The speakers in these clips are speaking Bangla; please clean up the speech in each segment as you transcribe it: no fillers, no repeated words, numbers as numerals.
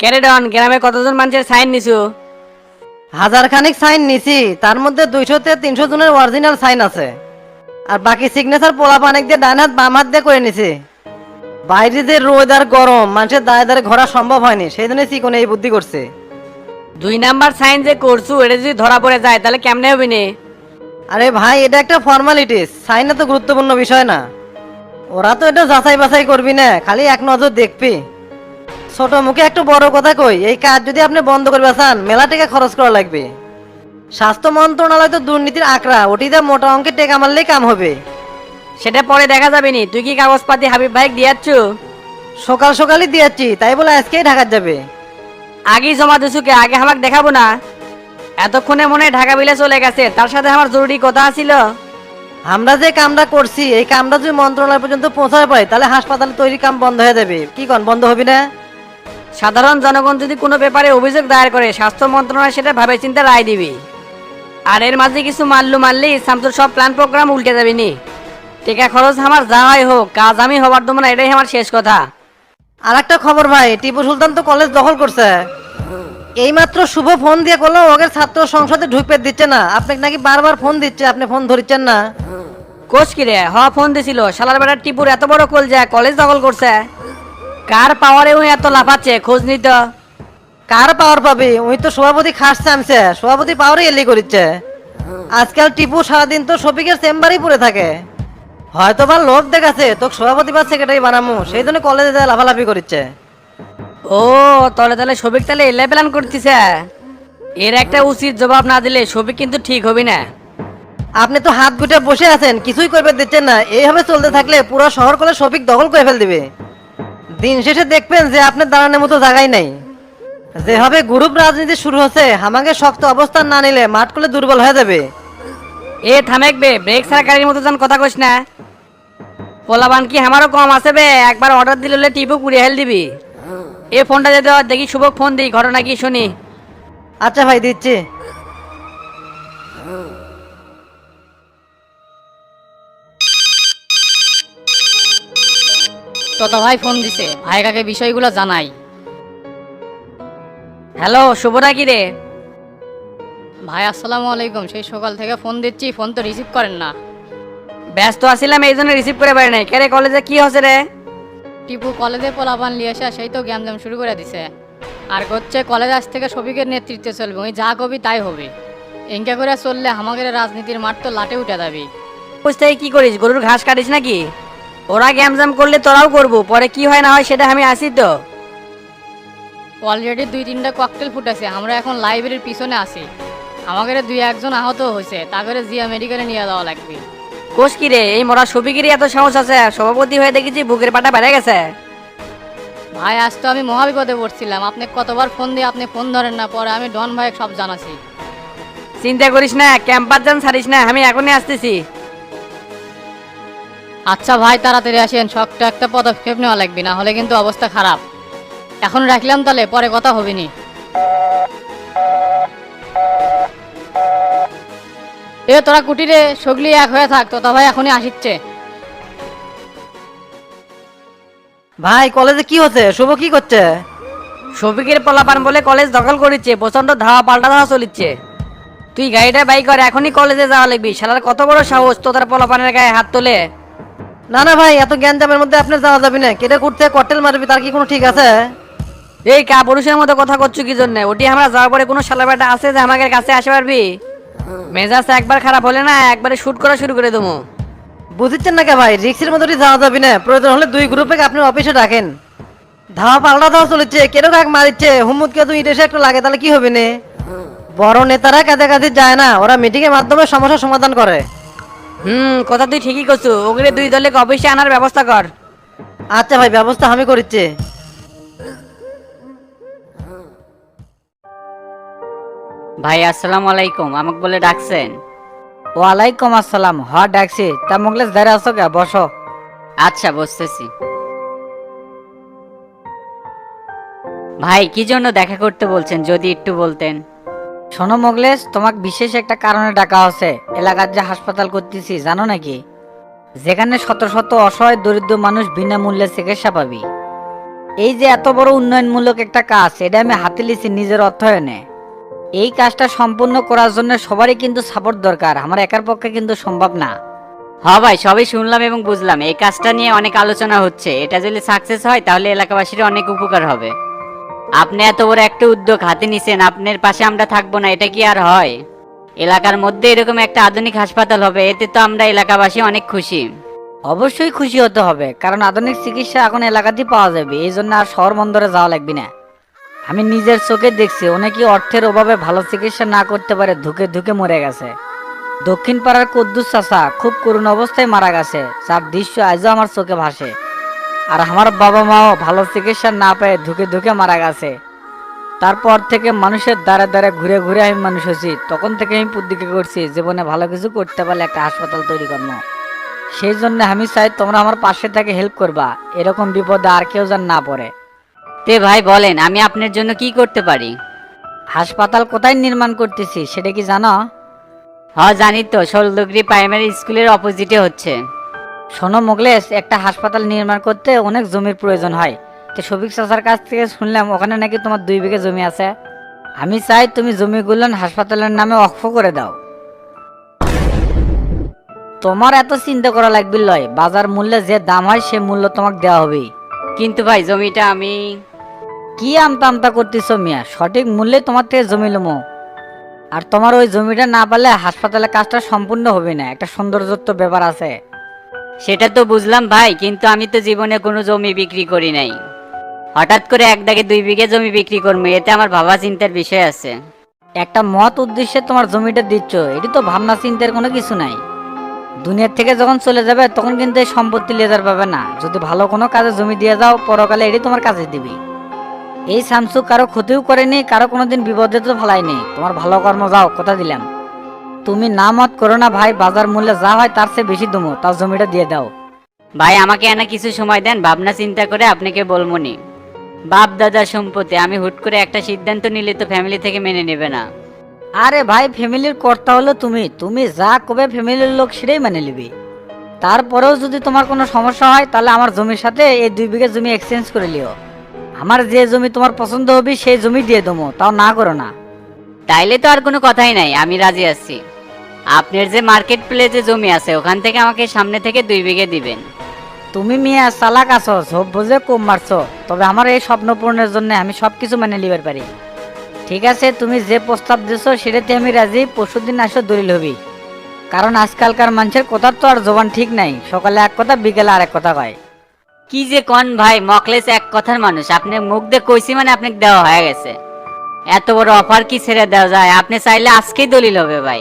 ক্যারেডন গ্রামে কতজন মানুষের সাইন নিছু? হাজার খানিক সাইন নিছি, তার মধ্যে 200 থেকে 300 জনের অরিজিনাল সাইন আছে। আর বাকি সিগনেচার পোলা পানিক দিয়ে ডান হাত বাম হাত দিয়ে করে নিছি। বাইরে যে রোদ আর গরম, মানুষের দাঁড়ে দাঁড়ে ঘোরা সম্ভব হয়নি, সেই জন্য চিকনে এই বুদ্ধি করছে। 2 নাম্বার সাইন যে করছু এটা যদি ধরা পড়ে যায় তাহলে কেমনে হবে নে? আরে ভাই, এটা একটা ফর্মালিটিস, সাইন তো গুরুত্বপূর্ণ বিষয় না। ওরা তো এটা যাচাই বাছাই করবি না, খালি এক নজর দেখবি। ছোট মুখে একটু বড় কথা কই, এই কাজ যদি আপনি বন্ধ করবে চান মেলা টাকা খরচ করা লাগবে। স্বাস্থ্য মন্ত্রণালয় তো দুর্নীতির আঁকড়া, ওটিতে মোটা অঙ্কের টেকা মারলেই কাম হবে। সেটা পরে দেখা যাবে নি। তুই কি কাগজপাতি হাবিব ভাই দিয়াচ্ছু? সকাল সকালই দিয়েছি, তাই বলে আজকেই ঢাকার যাবে। আগেই জমা দিছুকে, আগে আমাকে দেখাবো না? এতক্ষণে মনে হয় ঢাকা বিলে চলে গেছে, তার সাথে আমার জরুরি কথা ছিল। আমরা যে কামটা করছি এই কামটা যদি মন্ত্রণালয় পর্যন্ত পৌঁছায় পারে তাহলে হাসপাতালে তৈরি কাম বন্ধ হয়ে যাবে। কি কন, বন্ধ হবে না? সাধারণ জনগণ যদি কোনো ব্যাপারে অভিযোগ দায়ের করে স্বাস্থ্য মন্ত্রণালয় সেটা ভাবে চিন্তা রায় দিবি। আর এর মাঝে কিছু মারলেই শামসুর সব প্ল্যান প্রোগ্রাম উল্টে যাবে নি। টিকা খরচ আমার যাওয়াই হোক, কাজ আমি হবার দেবো না, এটাই আমার শেষ কথা। আর একটা খবর ভাই, টিপু সুলতান তো কলেজ দখল করছে। এইমাত্র শুভ ফোন দিয়ে করলো ওদের ছাত্র সংসদে ঢুকতে দিচ্ছে না। আপনাকে নাকি বারবার ফোন দিচ্ছে, আপনি ফোন ধরছেন না। কোচ কিরে ফোন দিছিল, শালার বেটার টিপুর এত বড় কল যায় কলেজ দখল করছে। কার পাওয়ারে ওই এত লাফাচ্ছে, খোঁজ নিত। কার পাওয়ার পাবে? ওই তো সভাপতি খাস চামছে, সভাপতি পাওয়ারই এলি করিচ্ছে। আজকাল টিপু সারাদিন তো শফিকের চেম্বারই পড়ে থাকে। হয়তো বা লোক দেখাচ্ছে তোকে সভাপতি বা সেক্রেটারি বানামু, সেই জন্য কলেজে যায় লাফালাফি করিচ্ছে। ও তাহলে সবিক তাহলে এলে প্ল্যান করতেছে। এর একটা উচিত জবাব না দিলে সবিক কিন্তু ঠিক হবে না। আপনি তো হাত গুটে বসে আছেন, কিছুই করবে দিচ্ছেন না। এইভাবে চলতে থাকলে পুরো শহর কলে শফিক দখল করে ফেল দিবে। দিন শেষে দেখবেন যে আপনার দাঁড়ানোর মতো জায়গায় নাই। যেভাবে গ্রুপ রাজনীতি শুরু হচ্ছে, আমাকে শক্ত অবস্থান না নিলে মাঠ করলে দুর্বল হয়ে যাবে। এ থামেকবে, ব্রেক সরকারের মতো যেন কথা কইস না। পোলাবান কি আমারও কম আছে বে? একবার অর্ডার দিলে টিপু পুড়িয়ে হেল দিবি। এ ফোনটা যেতে দেখি, শুভক ফোন দিই, ঘটনা কি শুনি। আচ্ছা ভাই, দিচ্ছি। তোতা ভাই ফোন দিছে, ভাই কাকে বিষয়গুলো জানাই। হ্যালো, শুভরা কি রে? ভাই আসসালামু আলাইকুম, সেই সকাল থেকে ফোন দিচ্ছি, ফোন তো রিসিভ করেন না। ব্যস্ত আছিলাম এই জন্য রিসিভ করে পারি নাই। কে রে, কলেজে কি হচ্ছে রে? টিপু কলেজে পোলাপান লিয়ে আসা, সেই তো গ্যামজাম শুরু করে দিছে। আর হচ্ছে কলেজ আজ থেকে শফিকের নেতৃত্বে চলবে, ওই যা কবি তাই হবে। এঙ্কা করে চললে আমাদের রাজনীতির মাঠ তো লাটে উঠে যাবি। বুঝতে কি করিস, গরুর ঘাস কাটিস নাকি? ওরা গ্যামজাম করলে তোরাও করবো, পরে কি হয় না হয় সেটা আমি আসি তো। অলরেডি 2-3টা ককটেল ফুটেছে, আমরা এখন লাইব্রেরির পিছনে আছি। আমাদের 2-1 জন আহত হয়েছে, তা করে জিয়া মেডিকেলে নিয়ে যাওয়া লাগবে। কোষ কি রে, এই মরা সবিকেরই এত সাহস আছে? সভাপতি হয়ে দেখেছি বুকের পাটা বেড়ে গেছে। ভাই আজ তো আমি মহাবিপদে পড়ছিলাম, আপনি কতবার ফোন দিয়ে আপনি ফোন ধরেন না, পরে আমি ডন ভাই সব জানাছি। চিন্তা করিস না, ক্যাম্পাস যান ছাড়িস না, আমি এখনই আসতেছি। আচ্ছা ভাই তাড়াতাড়ি আসেন, শক্ত একটা পদক্ষেপ নেওয়া লাগবে, না হলে কিন্তু অবস্থা খারাপ। এখন রাখলাম, তাহলে পরে কথা হবে নি। এ তোরা কুটিরে সগলি এক হয়ে থাক, তোতা ভাই এখনই আসিচ্ছে। ভাই কলেজে কি হচ্ছে? শুভ কি করছে? শফিকের পোলাপান বলে কলেজ দখল করেছে, প্রচন্ড ধাওয়া পাল্টা ধাওয়া চলিচ্ছে। তুই গাড়িটা বাই কর, এখনই কলেজে যাওয়া লাগবি। শালার কত বড় সাহস তোদের পোলাপানের গায়ে হাত তোলে। না না ভাই, এত জ্ঞানজামের মধ্যে আপনার যাওয়া যাবে না। কেটে কুটতে কটেল মারবি, তার কি কোনো ঠিক আছে? এই কা পুরুষের মতো কথা করছো কি জন্য? ওটি আমরা যাওয়ার পরে কোনো শালা বেটা আছে যে আমাদের কাছে আসে পারবি? মেজাজ একবার খারাপ হলে না একবারে শুট করা শুরু করে দেবো। বুঝছেন না কে ভাই, রিক্সের মধ্যে যাওয়া যাবে না। প্রয়োজন হলে 2 গ্রুপে আপনি অফিসে রাখেন। ধাওয়া পাল্টা ধাওয়া চলেছে, কেটে কাক মারিচ্ছে, হুম্মুদকে তো ইট এসে একটু লাগে, তাহলে কি হবে না? বড় নেতারা কাঁধে কাঁধে যায় না, ওরা মিটিং এর মাধ্যমে সমস্যার সমাধান করে। কথা তুই ঠিকই করছো। ওগুলো 2 দলে অফিসে আনার ব্যবস্থা কর। আচ্ছা ভাই, ব্যবস্থা আমি করছি। ভাই আসসালামু আলাইকুম, আমাকে বলে ডাকছেন? ওয়ালাইকুম আসসালাম। ডাকছি, তা মুগলেশ ধরে আসো কে? বসো। আচ্ছা বসতেছি। ভাই কি জন্য দেখা করতে বলছেন যদি একটু বলতেন। শোনো মোগলেশ, তোমাকে বিশেষ একটা কারণে ডাকা হচ্ছে। এলাকার যে হাসপাতাল করতেছি জানো নাকি? যেখানে শত শত অসহায় দরিদ্র মানুষ বিনামূল্যে চিকিৎসা পাবি। এই যে এত বড় উন্নয়নমূলক একটা কাজ, এটা আমি হাতে লিছি নিজের অর্থায়নে। এই কাজটা সম্পূর্ণ করার জন্য সবারই কিন্তু সাপোর্ট দরকার, আমার একার পক্ষে কিন্তু সম্ভব না। হ্যাঁ ভাই, সবই শুনলাম এবং বুঝলাম। এই কাজটা নিয়ে অনেক আলোচনা হচ্ছে, এটা যদি সাকসেস হয় তাহলে এলাকাবাসীর অনেক উপকার হবে। আপনি এত বড় একটা উদ্যোগ হাতে নিছেন, আপনার পাশে আমরা থাকবো না, এটা কি আর হয়? এলাকার মধ্যে এরকম একটা আধুনিক হাসপাতাল হবে, এতে তো আমরা এলাকাবাসী অনেক খুশি। অবশ্যই খুশি হতে হবে, কারণ আধুনিক চিকিৎসা এখন এলাকাতেই পাওয়া যাবে, এই জন্য আর শহর বন্দরে যাওয়া লাগবে না। আমি নিজের চোখে দেখছি অনেকেই অর্থের অভাবে ভালো চিকিৎসা না করতে পারে ধুকে ধুকে মরে গেছে। দক্ষিণ পাড়ার কদ্দুস চাচা খুব করুণ অবস্থায় মারা গেছে, যার দৃশ্য আজও আমার চোখে ভাসে। আর আমার বাবা মাও ভালো চিকিৎসা না পেয়ে ধুকে ধুকে মারা গেছে। তারপর থেকে মানুষের দ্বারে দ্বারে ঘুরে ঘুরে আমি মানুষ হয়েছি, তখন থেকে আমি প্রতিজ্ঞা করছি জীবনে ভালো কিছু করতে পারলে একটা হাসপাতাল তৈরি করবো। সেই জন্য আমি চাই তোমরা আমার পাশে থেকে হেল্প করবা, এরকম বিপদে আর কেউ যেন না পড়ে। তে ভাই বলেন, আমি আপনার জন্য কি করতে পারি? হাসপাতাল কোথায় নির্মাণ করতেছি সেটা কি জানো? হ্যাঁ জানি তো, শোলদগরি প্রাইমারি স্কুলের অপোজিটে হচ্ছে। শোনো মোগলেশ, একটা হাসপাতাল নির্মাণ করতে অনেক জমির প্রয়োজন হয়। তো শফিক চাচার কাছ থেকে শুনলাম ওখানে নাকি তোমার 2 বিঘা জমি আছে। আমি চাই তুমি জমিগুলো হাসপাতালের নামে অক্ষ করে দাও। তোমার এত চিন্তা করা লাগবে লয়, বাজার মূল্যে যে দাম হয় সে মূল্য তোমাকে দেওয়া হবেই। কিন্তু ভাই জমিটা আমি... কি আমতা আমতা করতেছ মিয়া, সঠিক মূল্যে তোমার থেকে জমি লমো। আর তোমার ওই জমিটা না পারলে হাসপাতালের কাজটা সম্পূর্ণ হবে না, একটা সৌন্দর্যত্ব ব্যাপার আছে। সেটা তো বুঝলাম ভাই, কিন্তু আমি তো জীবনে কোনো জমি বিক্রি করি নাই। হঠাৎ করে এক দাগে 2 বিঘা জমি বিক্রি করবো, এতে আমার ভাবা চিন্তার বিষয় আছে। একটা মত উদ্দেশ্যে তোমার জমিটা দিচ্ছ, এটি তো ভাবনা চিন্তার কোনো কিছু নাই। দুনিয়ার থেকে যখন চলে যাবে তখন কিন্তু এই সম্পত্তি লেজার পাবে না। যদি ভালো কোনো কাজে জমি দিয়ে যাও, পরকালে এটি তোমার কাজে দিবি। এই শামসু কারো ক্ষতিও করেনি, কারো কোনোদিন বিপদে তো ফেলায়নি। তোমার ভালো কর্ম যাও, কথা দিলাম। তুমি না মত করো না ভাই, বাজার মূল্যে যা হয় তার চেয়ে বেশি দমো, তার জমিটা দিয়ে দাও। ভাই আমাকে এনা কিছু সময় দেন, ভাবনা চিন্তা করে আপনাকে বলবনি। বাপ দাদার সম্পত্তি, আমি হুট করে একটা সিদ্ধান্ত নিলে তো ফ্যামিলি থেকে মেনে নেবে না। আরে ভাই, ফ্যামিলির কর্তা হলো তুমি, তুমি যা কবে ফ্যামিলির লোক সেটাই মেনে নিবি। তারপরেও যদি তোমার কোনো সমস্যা হয় তাহলে আমার জমির সাথে এই 2 বিঘা জমি এক্সচেঞ্জ করে লিও। আমার যে জমি তোমার পছন্দ হবে সেই জমি দিয়ে দেবো, তাও না করো না। তাইলে তো আর কোনো কথাই নাই, আমি রাজি আছি। আপনার যে মার্কেট প্লেসে জমি আছে ওখান থেকে আমাকে সামনে থেকে 2 বিঘা দিবেন। তুমি মিয়া চালাক আছো, ঝোপ বুঝে কম মারছো, তবে আমার এই স্বপ্ন পূরণের জন্য আমি সবকিছু মেনে নিবার পারি। ঠিক আছে, তুমি যে প্রস্তাব দিছো সেটাতে আমি রাজি। পরশুদিন আসো, দলিল হবি। কারণ আজকালকার মানুষের কথার তো আর জবান ঠিক নাই, সকালে এক কথা বিকেলে আরেক কথা কয়। কি যে কন ভাই, মকলেস এক কথার মানুষ। আপনি মুখ দিয়ে কইছি মানে আপনাকে দেওয়া হয়ে গেছে। এত বড় অফার কি ছেড়ে দেওয়া যায়? আপনি চাইলে আজকেই দলিল হবে ভাই।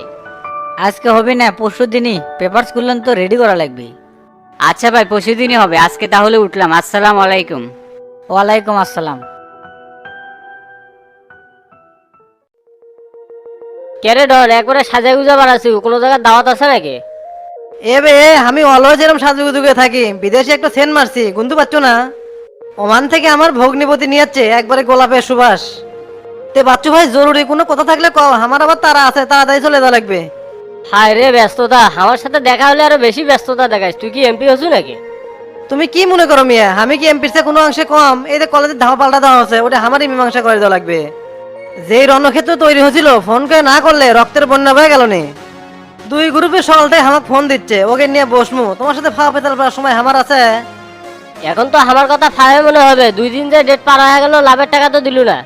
আজকে হবে না, পরশুদিনই পেপারস গুলো তো রেডি করা লাগবে। আচ্ছা ভাই, পরশুদিনই হবে। আজকে তাহলে উঠলাম, আসসালামু আলাইকুম। ওয়ালাইকুম আসসালাম। কেরে ডর একবারে সাজা গুজা বাড়াছি, কোনো জায়গায় দাওয়াত আছে নাকি? এবে আমি অলওয়েজ এরকম সাজুগুজুকে থাকি, বিদেশে একটা সেন্ট মারছি, গুনতে পারছো না? ওমান থেকে আমার ভগ্নিপতি নিয়ে যাচ্ছে একবারে গোলাপের সুবাস। তে বাচ্চু ভাই, জরুরি কোনো কথা থাকলে কও, আমার আবার তারা আছে, তাড়াতাড়ি চলে যাওয়া লাগবে। হায় রে ব্যস্ততা, আমার সাথে দেখা হলে আরো বেশি ব্যস্ততা দেখাস। তুই কি এমপি হচ্ছু নাকি? তুমি কি মনে করো মিয়া, আমি কি এমপির চেয়ে কোনো অংশে কম? এই যে কলেজের ধাওয়া পাল্টা দেওয়া হচ্ছে, ওটা আমারই মীমাংসা করে দেওয়া লাগবে। যেই রণক্ষেত্র তৈরি হয়েছিল, ফোন করে না করলে রক্তের বন্যা হয়ে গেল নে। 2 গ্রুপের সকালটাই আমাকে ফোন দিচ্ছে, ওকে নিয়ে বসমু। তোমার সাথে ফাওয়া পেতাল পাওয়ার সময় আমার আছে? এখন তো আমার কথা ফাহে মনে হবে। 2 দিন যে ডেট পার হয়ে গেল, লাভের টাকা তো দিলু না।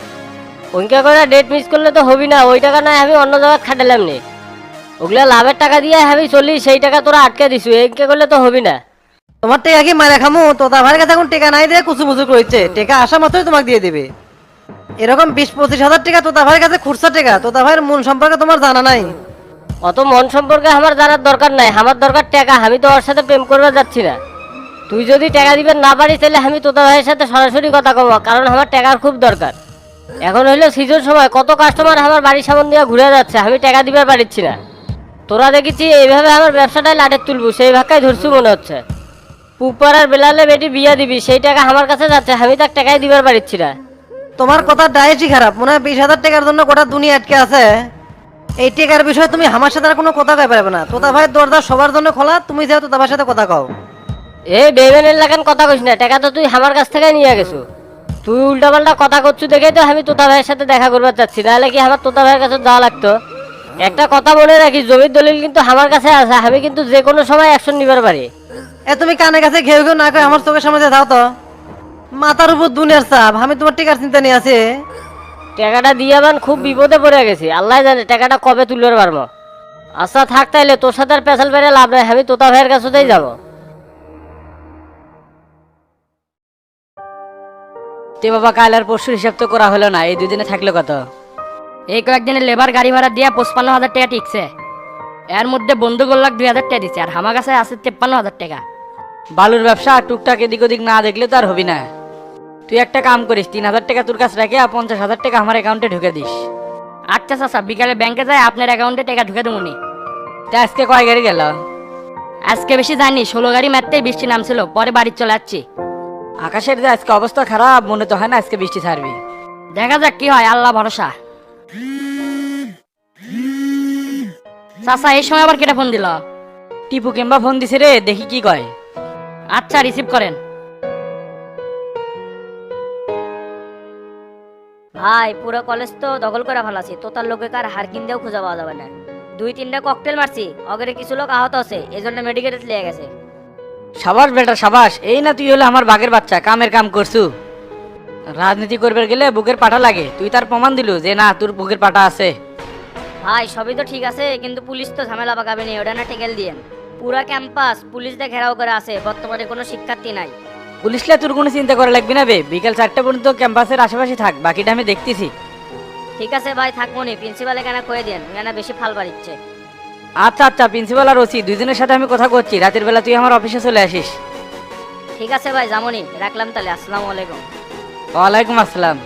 ওইটা করে ডেট মিস করলে তো হবি না, ওই টাকা নয় আমি অন্য জায়গায় খাটালাম নি। ওগুলা লাভের টাকা দিয়ে আমি চলি, সেই টাকা তোরা আটকে দিছু, এইটা করলে তো হবি না। তোমার টেকা কি মারা খামু? তোতা ভাইয়ের কাছে এখন টেকা নাই দিয়ে কুচুমুচু করছে, টেকা আসা মাত্রই তোমাকে দিয়ে দেবে। এরকম 20-25 হাজার টাকা তোতা ভাইয়ের কাছে খুচরা টাকা, তোতা ভাইয়ের মূল সম্পর্কে তোমার জানা নাই। অত মন সম্পর্কে আমার জানার দরকার নাই, আমার দরকার টাকা। আমি তো ওর সাথে প্রেম করবে যাচ্ছি না। তুই যদি টাকা দিবেন না পারিস তাহলে আমি তোতা ভাইয়ের সাথে সরাসরি কথা কব, কারণ আমার টাকার খুব দরকার। এখন হইলো সিজন সময়, কত কাস্টমার আমার বাড়ির সামনে দিয়ে ঘুরে যাচ্ছে, আমি টাকা দিতে পারছি না। তোরা দেখেছি এইভাবে আমার ব্যবসাটাই লাটে তুলবো, সেই ভাক্কায় ধরছু মনে হচ্ছে। পুপাড়ার বেলালে বেটি বিয়া দিবি, সেই টাকা আমার কাছে যাচ্ছে, আমি তার টাকাই দিবার পারছি না। তোমার কথা ডায়েটই খারাপ, মনে হয় 20,000 টাকার জন্য গোটা দুনিয়া আটকে আছে। এই টেকার বিষয়ে তুমি আমার সাথে আর কোনো কথা কই পারবে না। তোতা ভাইয়ের দরজা সবার জন্য খোলা, তুমি যেহেতু তোতা ভাইয়ের সাথে কথা কও। এই বেবেনের লাগান কথা কইস না, টাকা তো তুই আমার কাছ থেকে নিয়ে গেছো। তুই উল্টাপাল্টা কথা করছু দেখেই তো আমি তোতা ভাইয়ের সাথে দেখা করবার চাচ্ছি, নাহলে কি আমার তোতা ভাইয়ের কাছে যাওয়া লাগতো? একটা কথা মনে রাখিস, জমির দলিল কিন্তু আমার কাছে আছে, আমি কিন্তু যে কোনো সময় অ্যাকশন নিবার পারি। তুমি কানে কাছে ঘেউ ঘেউ না করে আমার চোখের সামনে দিয়ে দাও তো। মাথার উপর দুনিয়ার চাপ, আমি তোমার টিকার চিন্তা নিয়ে আছি। টাকাটা দিয়ে আমার খুব বিপদে পড়ে গেছি, আল্লাহ জানে টাকাটা কবে তুলবার পারবো। আচ্ছা থাক তাইলে, তোর সাথে আর পেছাল পেরে লাভ নাই, আমি তোতা ভাইয়ের কাছেই যাবো। তে বাবা, কাল আর পরশুর হিসাব তো করা হলো না, এই 2 দিনে থাকলো কত? এই কয়েকদিনের লেবার গাড়ি ভাড়া দিয়া 55,000 টাকা টিকছে। এর মধ্যে বন্ধু গোল্লাক 2,000 টাকা দিচ্ছে, আর আমার কাছে আছে 53,000 টাকা। বালুর ব্যবসা টুকটাক এদিক ওদিক না দেখলে তো আর হবি না। তুই একটা কাম করিস, 3,000 টাকা তোর কাছে রেখে আর 50,000 টাকা আমার অ্যাকাউন্টে ঢুকে দিস। আচ্ছা চাচা, বিকালে ব্যাংকে যায় আপনার অ্যাকাউন্টে টাকা ঢুকে দেবনি। তা আজকে কয় গাড়ি গেল? আজকে বেশি যায়নি, 16 গাড়ি মারতেই বৃষ্টি নামছিল, পরে বাড়ি চলে যাচ্ছি। আকাশের যে আজকে অবস্থা খারাপ, মনে তো হয় না আজকে বৃষ্টি ছাড়বি। দেখা যাক কি হয়, আল্লাহ ভরসা। চাচা, এই সময় আবার কেটে ফোন দিল? টিপু কিংবা ফোন দিছে রে, দেখি কি কয়। আচ্ছা, রিসিভ করেন। ভাই পুরো কলেজ তো দখল করে ফেলাছি, তোতার লোকে কার হার কিনতেও খুঁজে পাওয়া যাবে না। 2-3টা ককটেল মারছি, অগরে কিছু লোক আহত আছে, এজন্য মেডিকেলে লিয়ে গেছে। সাবাস বেটা সাবাস, এই না তুই হলে আমার বাঘের বাচ্চা, কামের কাম করছু। রাজনীতি করবে গেলে বুকের পাটা লাগে, তুই তার প্রমাণ দিলু যে না তোর বুকের পাটা আছে। ভাই সবই তো ঠিক আছে, কিন্তু পুলিশ তো ঝামেলা পাকাবে নি, ওটা না টেকেল দিয়েন। পুরা ক্যাম্পাস পুলিশ দিয়ে ঘেরাও করে আছে, বর্তমানে কোনো শিক্ষার্থী নাই। পুলিশলে তোর কোনো চিন্তা করা লাগবে না বে, বিকাল 4টা পর্যন্ত ক্যাম্পাসের আশেপাশে থাক, বাকিটা আমি দেখতেছি। ঠিক আছে ভাই, থাকবো নি, প্রিন্সিপাল এখানে কয়ে দেন, এখানে বেশি ফাল বাড়িচ্ছে। আচ্ছা আচ্ছা, প্রিন্সিপাল আর ওসি 2 জনের সাথে আমি কথা করছি, রাতের বেলা তুই আমার অফিসে চলে আসিস। ঠিক আছে ভাই, যামনি, রাখলাম তাহলে, আসসালামু আলাইকুম। ওয়ালাইকুম আসসালাম।